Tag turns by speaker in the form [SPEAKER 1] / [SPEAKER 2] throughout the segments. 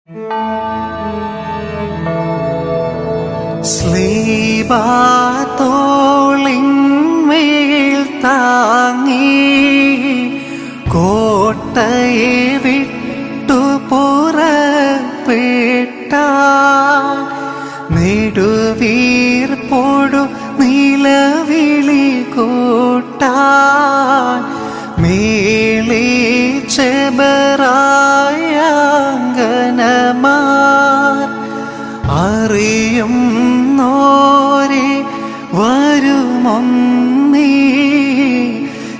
[SPEAKER 1] സ്ലീബാത്തോളിന്മേൽ താങ്ങി കോട്ടയെ വിട്ടു പുറപ്പെട്ട നെടുവീർപ്പോടു നിലവിളി കൂട്ടാൻ മേളി ചെബറായങ്കനമാർ അറിയും നോരെ വരുമൊന്നീ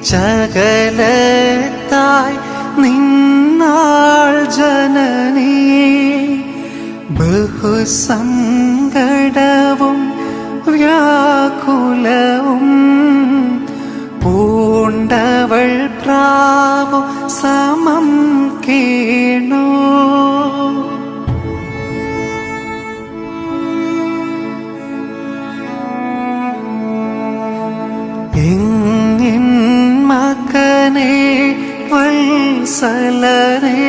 [SPEAKER 1] ചകലത്തായി നിന്നാൾ ജനനീ ബഹുസങ്കടവും വ്യാകുലവും പൂണ്ടവൾ പ്രാവു സമം കേണു. എങ്ങിൻ മകനെ വത്സലനെ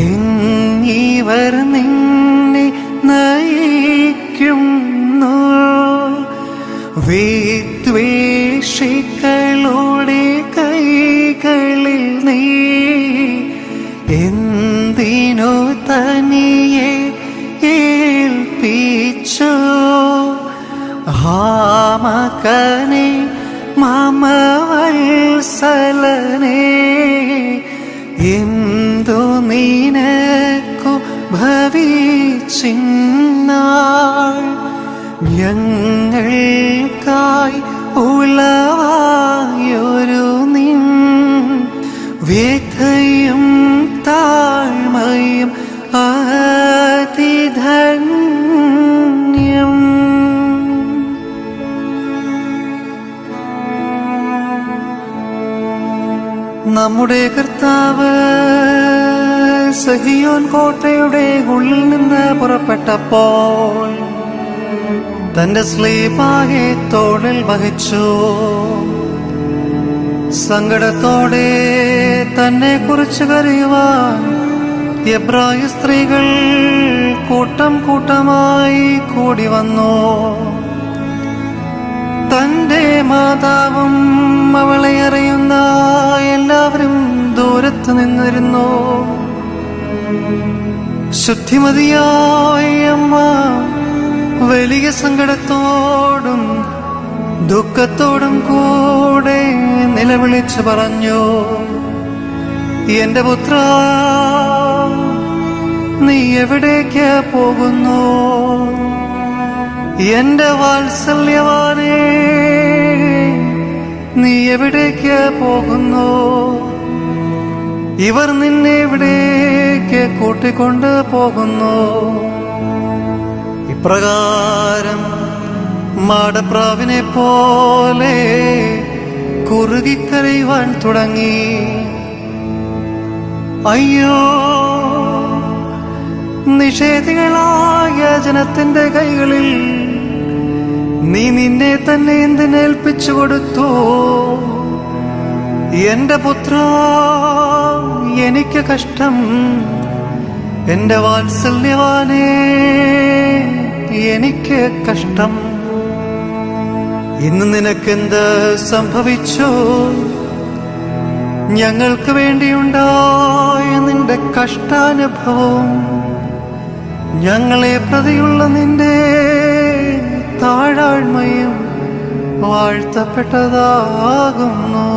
[SPEAKER 1] എങ്ങിവർ നിന്നെ നയിക്കുന്നു. വിദ്വേഷികളുടെ കൈകളിൽ നീ എന്തിനു തനിയെ ഏൽപ്പിച്ചു. മകനെ മമ വത്സലനെ എന്തു നിനക്കു ഭവിച്ചിന്നാൾ ഞങ്ങൾക്കായി ഉളവായൊരു നിൻ വ്യഥയും താഴ്മയും അതിധന്യം. നമ്മുടെ കർത്താവ് സഹിയോൻ കോട്ടയുടെ ഉള്ളിൽ നിന്ന് പുറപ്പെട്ടപ്പോൾ തന്റെ സ്ലീബായെ തോളിൽ വഹിച്ചു. സങ്കടത്തോടെ തന്നെ കുറിച്ച് കരയുവാൻ എബ്രായ സ്ത്രീകൾ കൂട്ടം കൂട്ടമായി കൂടി വന്നു. തന്റെ മാതാവും അവളെ അറിയുന്ന എല്ലാവരും ദൂരത്ത് നിന്നിരുന്നു. ശുദ്ധിമതിയായ അമ്മ വലിയ സങ്കടത്തോടും ദുഃഖത്തോടും കൂടെ നിലവിളിച്ചു പറഞ്ഞു, എന്റെ പുത്ര, നീ എവിടേക്ക് പോകുന്നു? എന്റെ വാത്സല്യവാനേ, നീ എവിടേക്ക് പോകുന്നു? ഇവർ നിന്നെ എവിടേക്ക് കൂട്ടിക്കൊണ്ട് പോകുന്നു? ഇപ്രകാരം മാടപ്രാവിനെ പോലെ കുറുകിക്കരയുവാൻ തുടങ്ങി. അയ്യോ, നിഷേധികളായ ജനത്തിന്റെ കൈകളിൽ നീ നിന്നെ തന്നെ എന്തിനേൽപ്പിച്ചു കൊടുത്തു? എന്റെ പുത്ര, എനിക്ക് കഷ്ടം. എന്റെ വാത്സല്യവാനേ, എനിക്ക് കഷ്ടം. ഇന്ന് നിനക്കെന്ത് സംഭവിച്ചു? ഞങ്ങൾക്ക് വേണ്ടിയുണ്ടായ നിന്റെ കഷ്ടാനുഭവം ഞങ്ങളെ പ്രതിയുള്ള നിന്റെ താഴ്മയും വാഴ്ത്തപ്പെട്ടതാകുന്നു.